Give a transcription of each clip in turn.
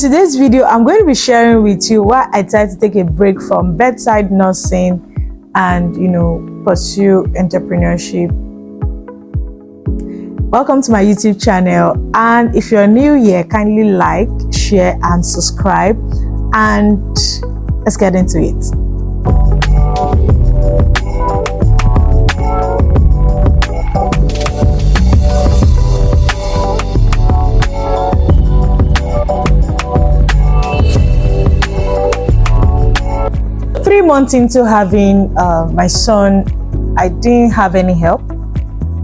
today's video, I'm going to be sharing with you why I decided to take a break from bedside nursing and, pursue entrepreneurship. Welcome to my YouTube channel, and if you're new here, kindly like, share, and subscribe, and let's get into it. 3 months into having my son, I didn't have any help,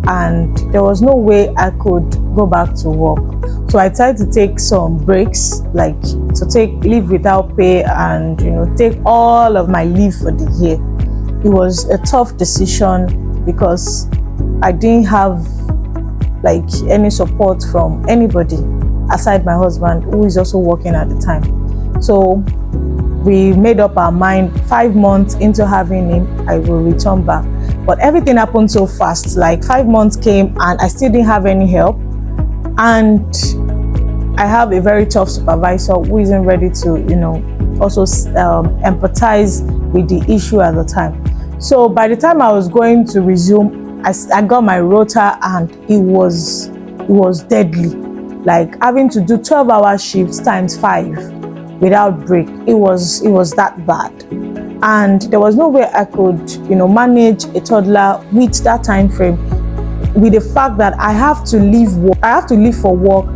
and there was no way I could go back to work. So I tried to take some breaks, like to take leave without pay and take all of my leave for the year. It was a tough decision because I didn't have like any support from anybody aside my husband, who is also working at the time. So we made up our mind 5 months into having him, I will return back. But everything happened so fast. Like 5 months came and I still didn't have any help. And I have a very tough supervisor who isn't ready to, also empathize with the issue at the time. So by the time I was going to resume, I got my rota, and it was deadly. Like having to do 12-hour shifts times 5 without break. It was that bad. And there was no way I could, manage a toddler with that time frame, with the fact that I have to leave work. I have to leave for work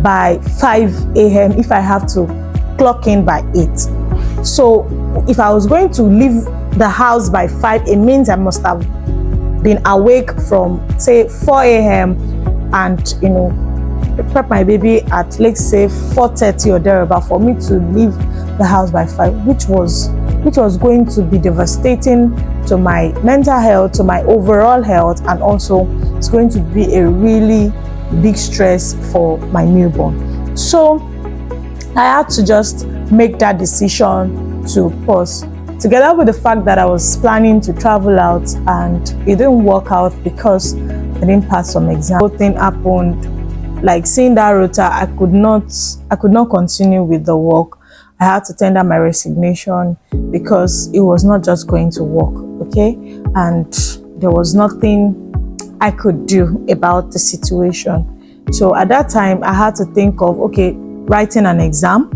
by 5 a.m. if I have to clock in by 8. So if I was going to leave the house by 5, it means I must have been awake from say 4 a.m. and prep my baby at, let's say, 4:30 or thereabout for me to leave the house by 5, which was going to be devastating to my mental health, to my overall health, and also it's going to be a really big stress for my newborn. So I had to just make that decision to pause, together with the fact that I was planning to travel out and it didn't work out because I didn't pass some exam. The whole thing happened. Like seeing that rota, I could not continue with the work. I had to tender my resignation because it was not just going to work, okay? And there was nothing I could do about the situation. So at that time, I had to think of, okay, writing an exam.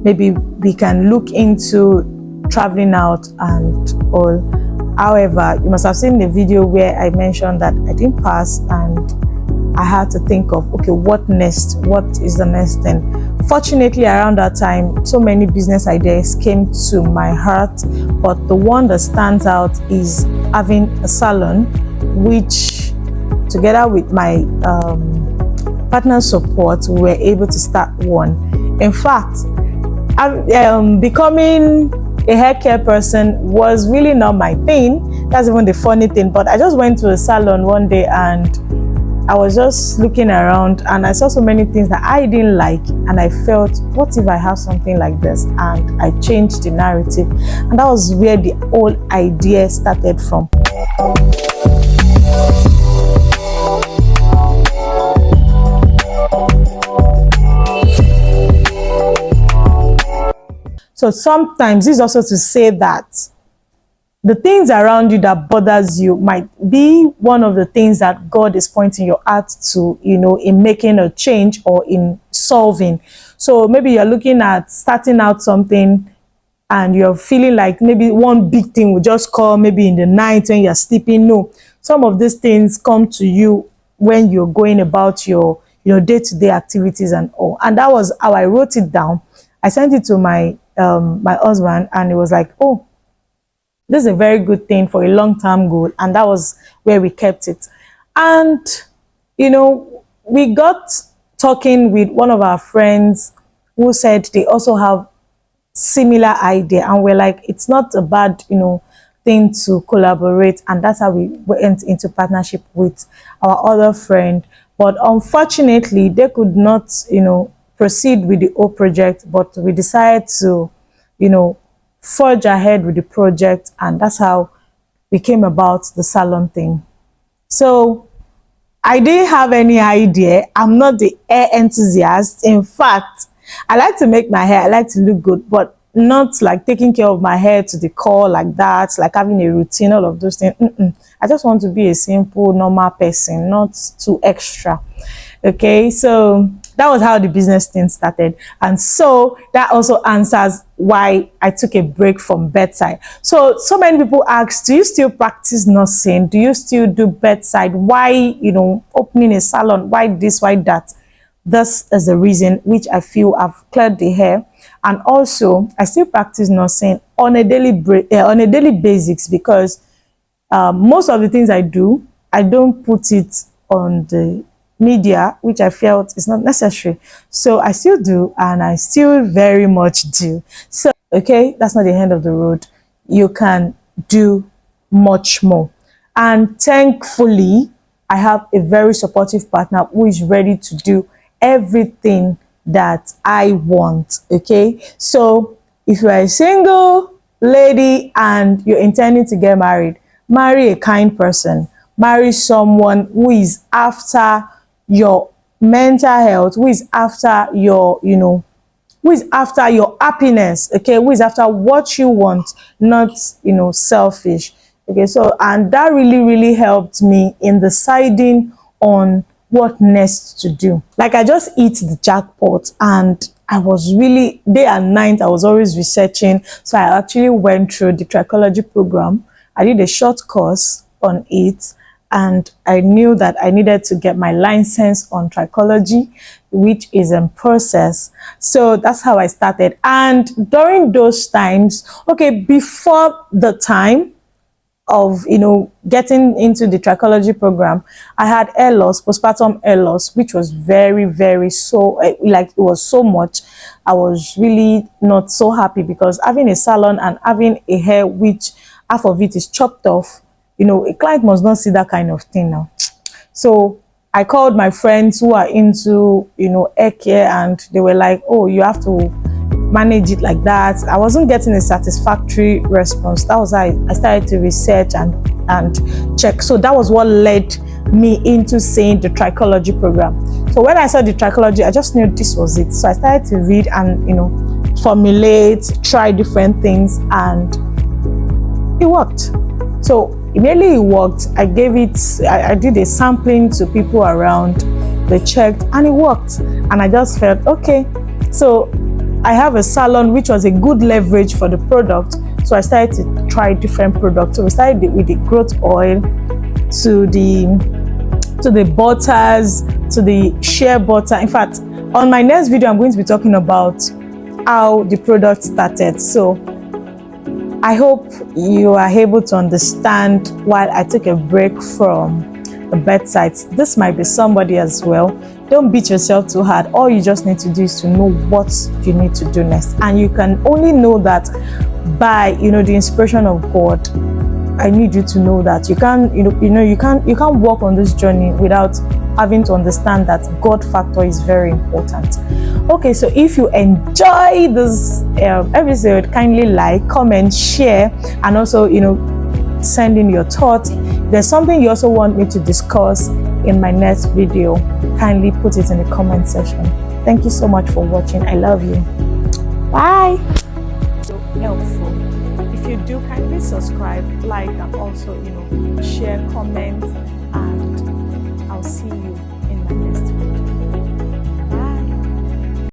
Maybe we can look into traveling out and all. However, you must have seen the video where I mentioned that I didn't pass, and I had to think of, okay, what next? What is the next thing? Fortunately, around that time, so many business ideas came to my heart, but the one that stands out is having a salon, which together with my partner's support, we were able to start one. In fact, becoming a hair care person was really not my thing. That's even the funny thing. But I just went to a salon one day and I was just looking around and I saw so many things that I didn't like, and I felt, what if I have something like this? And I changed the narrative, and that was where the whole idea started from. So sometimes it's also to say that the things around you that bothers you might be one of the things that God is pointing your heart to, in making a change or in solving. So maybe you're looking at starting out something and you're feeling like maybe one big thing will just come maybe in the night when you're sleeping. No, some of these things come to you when you're going about your day-to-day activities and all. And that was how I wrote it down. I sent it to my husband, and it was like, oh, this is a very good thing for a long-term goal. And that was where we kept it. And, we got talking with one of our friends who said they also have similar idea. And we're like, it's not a bad, thing to collaborate. And that's how we went into partnership with our other friend. But unfortunately, they could not, proceed with the whole project. But we decided to, forge ahead with the project, and that's how we came about the salon thing. So I didn't have any idea. I'm not the hair enthusiast. In fact, I like to make my hair, I like to look good, but not like taking care of my hair to the core like that, like having a routine, all of those things. I just want to be a simple, normal person, not too extra. Okay, so that was how the business thing started. And so that also answers why I took a break from bedside. So many people ask, do you still practice nursing? Do you still do bedside? Why, opening a salon? Why this, why that? This is the reason which I feel I've cleared the hair. And also I still practice nursing on a daily basis, because most of the things I do, I don't put it on the media, which I felt is not necessary. So I still do, and I still very much do. So, okay, that's not the end of the road. You can do much more. And thankfully, I have a very supportive partner who is ready to do everything that I want. Okay, so if you are a single lady and you're intending to get married, marry a kind person. Marry someone who is after your mental health, who is after your, who is after your happiness, okay, who is after what you want, not, selfish. Okay, so, and that really helped me in deciding on what next to do. Like, I just hit the jackpot, and I was really, day and night, I was always researching. So I actually went through the trichology program. I did a short course on it, and I knew that I needed to get my license on trichology, which is in process. So that's how I started. And during those times, okay, before the time of, getting into the trichology program, I had hair loss, postpartum hair loss, which was very so, like, it was so much. I was really not so happy, because having a salon and having a hair which half of it is chopped off, a client must not see that kind of thing now. So I called my friends who are into, hair care, and they were like, oh, you have to manage it like that. I wasn't getting a satisfactory response. That was how I started to research and check. So that was what led me into saying the trichology program. So when I saw the trichology, I just knew this was it. So I started to read and, formulate, try different things, and it worked. So immediately it worked. I did a sampling to people around. They checked, and it worked. And I just felt, okay, so I have a salon, which was a good leverage for the product. So I started to try different products. So we started with the growth oil, to the butters, to the shea butter. In fact, on my next video, I'm going to be talking about how the product started. So I hope you are able to understand why I took a break from the bedside. This might be somebody as well. Don't beat yourself too hard. All you just need to do is to know what you need to do next. And you can only know that by, the inspiration of God. I need you to know that you can't walk on this journey without having to understand that God factor is very important. Okay, so if you enjoy this episode, kindly like, comment, share, and also, send in your thoughts. If there's something you also want me to discuss in my next video, kindly put it in the comment section. Thank you so much for watching. I love you. Bye. So helpful. If you do, kindly subscribe, like, and also, share, comment, and I'll see you